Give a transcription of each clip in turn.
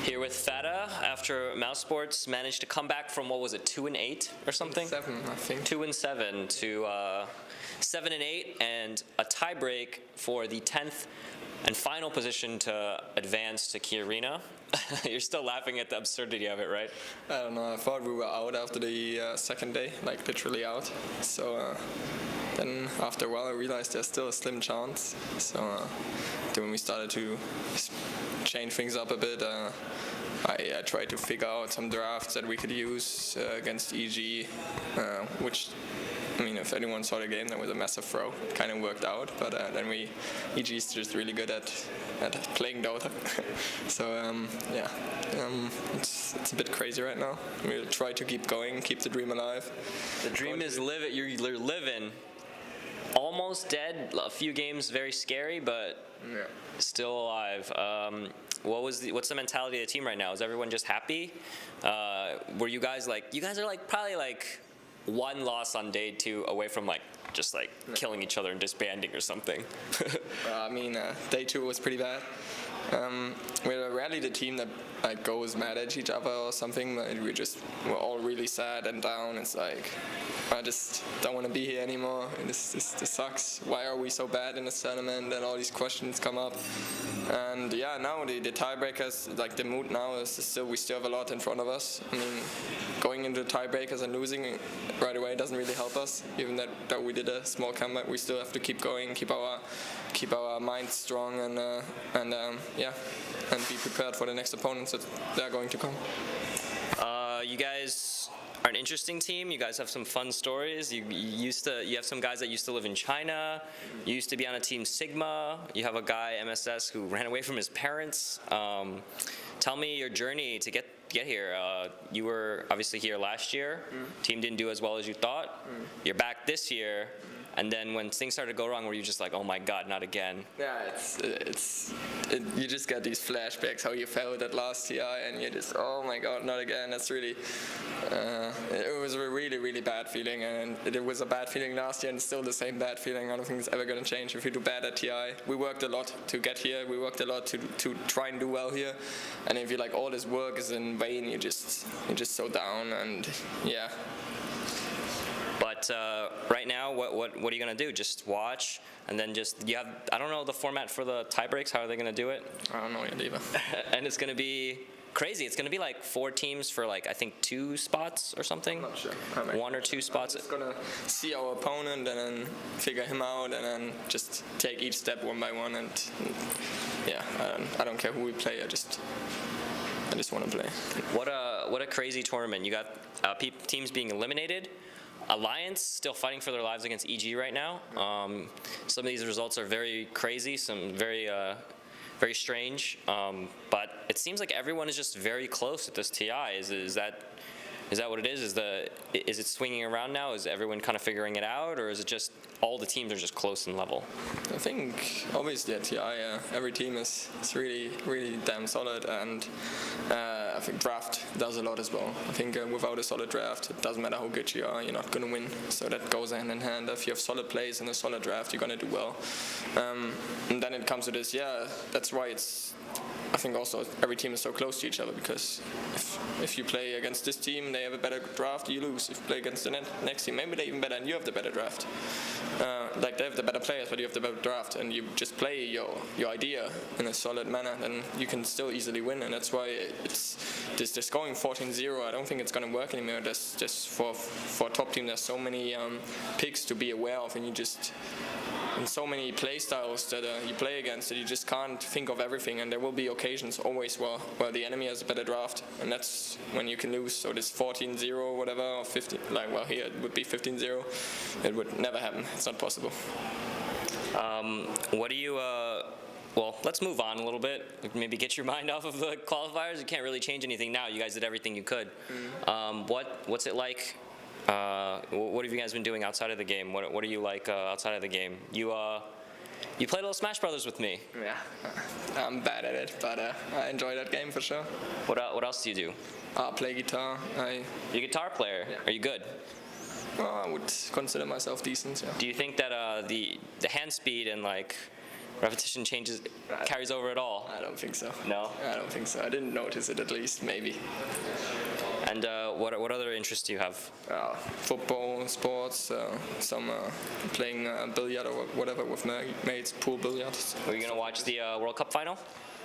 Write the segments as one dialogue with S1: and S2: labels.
S1: Here with FATA after Mouse Sports managed to come back from, what was it, 2-8 or something?
S2: 7, I think.
S1: 2-7 to 7-8, and a tiebreak for the 10th and final position to advance to Key Arena. You're still laughing at the absurdity of it, right?
S2: I don't know, I thought we were out after the second day, like literally out. So then after a while I realized there's still a slim chance. So then when we started to change things up a bit, I tried to figure out some drafts that we could use against EG, which, I mean, if anyone saw the game, that was a massive throw. It kind of worked out, but then EG is just really good at playing Dota. So it's a bit crazy right now. We'll try to keep going, keep the dream alive.
S1: The dream is you're living. Almost dead. A few games very scary, but still alive. What's the mentality of the team right now? Is everyone just happy? Were you guys like? You guys are like probably like one loss on day 2 away from just killing each other and disbanding or something.
S2: I mean, day 2 was pretty bad. We're rarely the team that goes mad at each other or something. We're all really sad and down. It's like, I just don't want to be here anymore. This sucks. Why are we so bad in this tournament? And all these questions come up. And yeah, now the tiebreakers, the mood now is we still have a lot in front of us. I mean, going into tiebreakers and losing right away doesn't really help us. Even that we did a small comeback, we still have to keep going, keep our minds strong, and be prepared for the next opponents that they're going to come.
S1: You guys are an interesting team. You guys have some fun stories. You have some guys that used to live in China. You used to be on a team Sigma. You have a guy, MSS, who ran away from his parents. Tell me your journey to get here. You were obviously here last year. Team didn't do as well as you thought. You're back this year. And then when things started to go wrong, were you just like, oh my God, not again?
S2: Yeah, you just get these flashbacks how you felt at last TI, and you just, oh my God, not again. That's really, it was a really, really bad feeling, and it was a bad feeling last year, and it's still the same bad feeling. I don't think it's ever going to change if you do bad at TI. We worked a lot to get here. We worked a lot to try and do well here, and if you all this work is in vain, you're just so down, and yeah.
S1: But right now, what are you gonna do? Just watch, and then I don't know the format for the tiebreaks. How are they gonna do it?
S2: I don't know yet either.
S1: And it's gonna be crazy. It's gonna be 4 teams for I think 2 spots or something.
S2: I'm not sure.
S1: 1 or 2 spots.
S2: I'm just gonna see our opponent and then figure him out, and then just take each step one by one. And yeah, I don't care who we play. I just want to play. What
S1: a crazy tournament. You got teams being eliminated. Alliance still fighting for their lives against EG right now. Some of these results are very crazy, some very very strange. But it seems like everyone is just very close at this TI. Is that what it is? Is it swinging around now? Is everyone kind of figuring it out, or is it just all the teams are just close in level?
S2: I think obviously at TI, every team is really, really damn solid, and I think draft does a lot as well. I think without a solid draft, it doesn't matter how good you are, you're not going to win. So that goes hand in hand. If you have solid plays and a solid draft, you're going to do well. And then it comes to this, that's why I think also every team is so close to each other, because if you play against this team, they have a better draft, you lose. If you play against the next team, maybe they're even better and you have the better draft. They have the better players, but you have the better draft, and you just play your idea in a solid manner, then you can still easily win. And that's why it's just going 14-0. I don't think it's going to work anymore. There's just for a top team, there's so many picks to be aware of, and so many play styles that you play against that you just can't think of everything, and there will be occasions always where the enemy has a better draft, and that's when you can lose. So this 14-0 or whatever, or 15, here it would be 15-0. It would never happen. It's not possible.
S1: What do you well, let's move on a little bit. Maybe get your mind off of the qualifiers. You can't really change anything now. You guys did everything you could. What's it like? What have you guys been doing outside of the game? What are you like outside of the game? You played a little Smash Brothers with me.
S2: Yeah, I'm bad at it, but I enjoy that game for sure.
S1: What else do you do?
S2: I play guitar.
S1: You're a guitar player. Yeah. Are you good?
S2: Well, I would consider myself decent. Yeah.
S1: Do you think that the hand speed and Repetition carries over at all?
S2: I don't think so.
S1: No?
S2: I don't think so. I didn't notice it, at least, maybe.
S1: And what other interests do you have?
S2: Football, sports, some playing billiard or whatever with mates, pool billiards.
S1: Are you going to watch the World Cup final?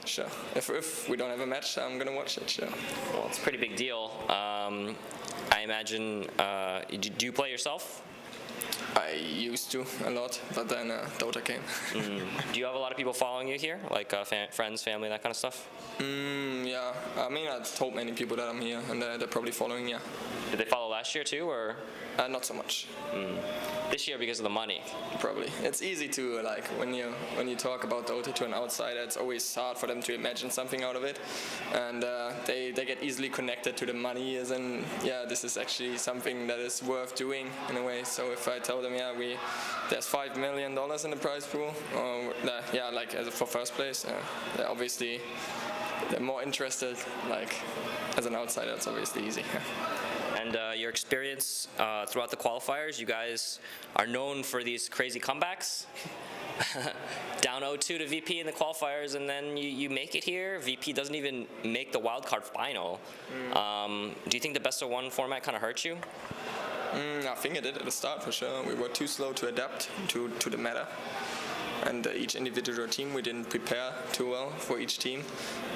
S2: Sure. If we don't have a match, I'm going to watch it, sure.
S1: Well, it's a pretty big deal. I imagine, do you play yourself?
S2: I used to a lot, but then Dota came.
S1: Do you have a lot of people following you here, like friends, family, that kind of stuff?
S2: Yeah, I mean, I told many people that I'm here, and they're probably following, yeah.
S1: Did they follow last year too, or?
S2: Not so much.
S1: This year because of the money?
S2: Probably. It's easy to, like, when you talk about Dota to an outsider, it's always hard for them to imagine something out of it, and they get easily connected to the money, as in, yeah, this is actually something that is worth doing in a way. So if I tell them, yeah, there's $5 million in the prize pool, or yeah, like for first place, they're obviously more interested. Like, as an outsider, it's obviously easy.
S1: And your experience throughout the qualifiers, you guys are known for these crazy comebacks. Down 0-2 to VP in the qualifiers, and then you make it here. VP doesn't even make the wildcard final. Do you think the best-of-1 format kind of hurt you?
S2: I think it did at the start, for sure. We were too slow to adapt to the meta. And each individual team, we didn't prepare too well for each team.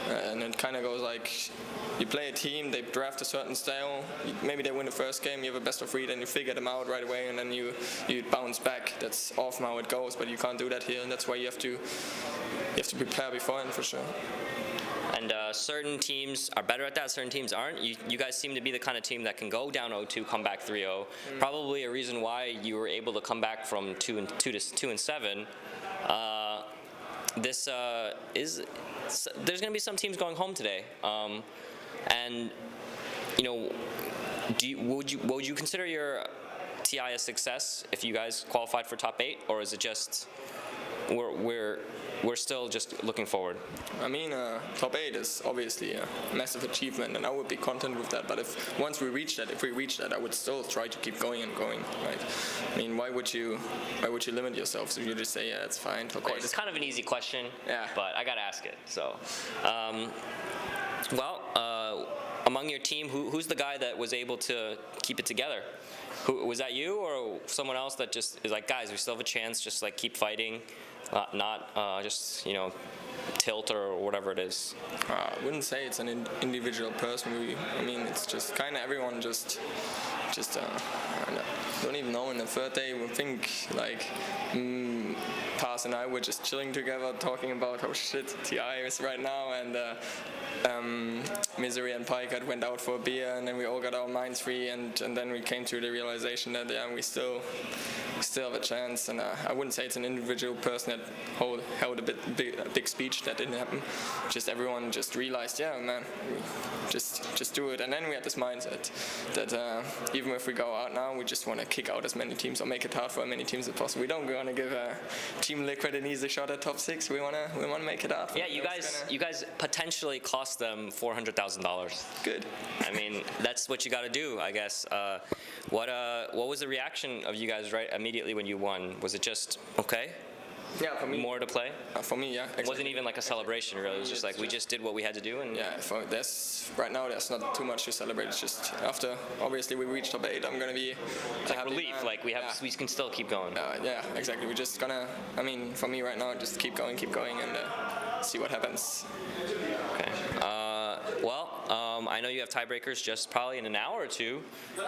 S2: And it kind of goes like, you play a team, they draft a certain style, maybe they win the first game, you have a best of 3, then you figure them out right away, and then you bounce back. That's often how it goes, but you can't do that here, and that's why you have to prepare beforehand, for sure.
S1: And certain teams are better at that, certain teams aren't. You guys seem to be the kind of team that can go down 0-2, come back 3-0. Probably a reason why you were able to come back from 2-2 to 2-7. There's going to be some teams going home today, and you know, would you consider your TI a success if you guys qualified for top 8, or is it just we're still just looking forward? I
S2: mean, top 8 is obviously a massive achievement, and I would be content with that. But if we reach that, I would still try to keep going and going. Right? I mean, why would you limit yourself? So you just say, yeah, it's fine. Top 8.
S1: It's kind of an easy question,
S2: yeah,
S1: but I gotta ask it. So, among your team, who's the guy that was able to keep it together? Was that you, or someone else that just is like, guys, we still have a chance, just like keep fighting, not just, you know, tilt or whatever it is?
S2: I wouldn't say it's an individual person. I mean, it's just kind of everyone just I don't even know. In the third day, we think like Paz and I were just chilling together, talking about how shit TI is right now, and Misery and Pike went out for a beer, and then we all got our minds free, and then we came to the realization that we still have a chance. And I wouldn't say it's an individual person that held a big speech. That didn't happen. Just everyone just realized, yeah, man, just do it. And then we had this mindset that even if we go out now, we just want to kick out as many teams or make it hard for as many teams as possible. We don't want to give Team Liquid an easy shot at top 6. We want to make it hard.
S1: Yeah, you guys potentially cost them $400,000.
S2: Good.
S1: I mean, that's what you got to do, I guess. What was the reaction of you guys right immediately when you won? Was it just okay?
S2: Yeah, for me.
S1: More to play?
S2: For me, yeah. Exactly.
S1: It wasn't even like a celebration, really. It was just like we just did what we had to do. And
S2: yeah, right now there's not too much to celebrate. It's just after, obviously, we reached top 8, I'm going to be
S1: like relief. Like we can still keep going.
S2: Yeah, exactly. We're just going to, I mean, for me right now, just keep going, and see what happens.
S1: Okay. I know you have tiebreakers just probably in an hour or two,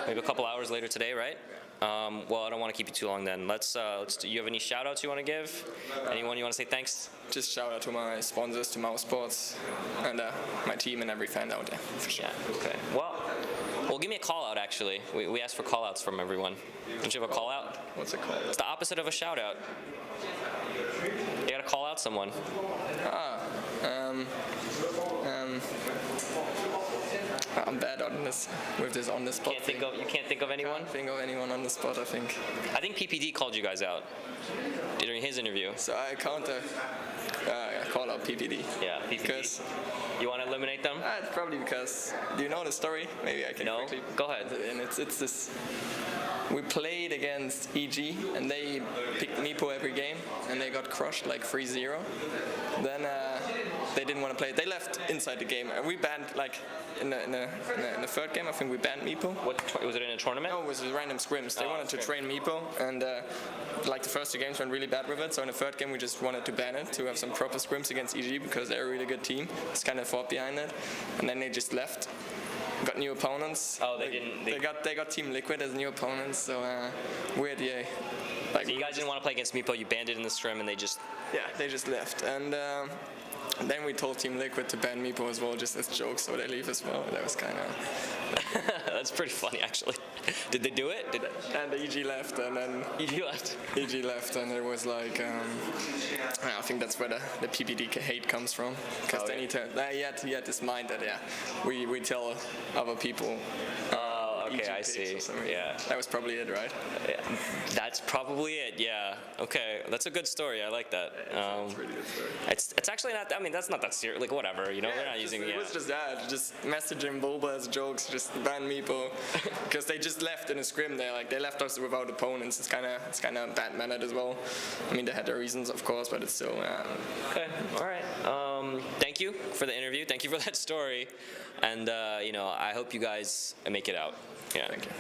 S1: maybe a couple hours later today, right? Well, I don't want to keep you too long then. Let's do you have any shout outs you want to give? Anyone you want to say thanks?
S2: Just shout out to my sponsors, to Mouse Sports, and my team and every fan out there. For sure.
S1: Yeah, okay. Well, give me a call out actually. We asked for call outs from everyone. Don't you have a call out?
S2: What's a call out?
S1: It's the opposite of a shout out. You gotta call out someone.
S2: I'm bad on this on the spot.
S1: You can't think of anyone?
S2: Can't think of anyone on the spot, I think.
S1: I think PPD called you guys out during his interview.
S2: So I call out PPD.
S1: Yeah, PPD.
S2: Because
S1: you want to eliminate them?
S2: It's probably because, do you know the story? Maybe I can quickly.
S1: Go ahead.
S2: And it's this. we played against EG, and they picked Meepo every game, and they got crushed like 3-0. Then they didn't want to play. They left inside the game, and we banned like in the third game. I think we banned Meepo.
S1: What was it in a tournament?
S2: No, it was a random scrims. They wanted to train Meepo, and like the first 2 games went really bad with it. So in the third game, we just wanted to ban it to have some proper scrims against EG because they're a really good team. It's kind of thought behind it, and then they just left. Got new opponents.
S1: Oh, they didn't.
S2: They got Team Liquid as new opponents. So weird, yeah. Like,
S1: So you guys didn't want to play against Meepo. You banned it in the scrim, and they just.
S2: Yeah, they just left, and then we told Team Liquid to ban Meepo as well, just as jokes, so they leave as well. That was kind of.
S1: That's pretty funny, actually. Did they do it?
S2: And the EG left, and then
S1: You left.
S2: EG left, and it was like, I think that's where the PPD hate comes from, because they need to. He had this mind that we tell other people.
S1: Okay, I see. Yeah.
S2: That was probably it, right?
S1: Yeah. That's probably it. Yeah. Okay, that's a good story. I like that.
S2: It's a pretty good story.
S1: It's actually not. I mean, that's not that serious. Like whatever, you know. They're not using.
S2: It was just that, just messaging Boba as jokes, just ban Meepo, because they just left in a scrim. They left us without opponents. It's kind of bad mannered as well. I mean, they had their reasons, of course, but it's still.
S1: Okay. All right. Thank you for the interview. Thank you for that story, and I hope you guys make it out. Yeah.
S2: Thank you.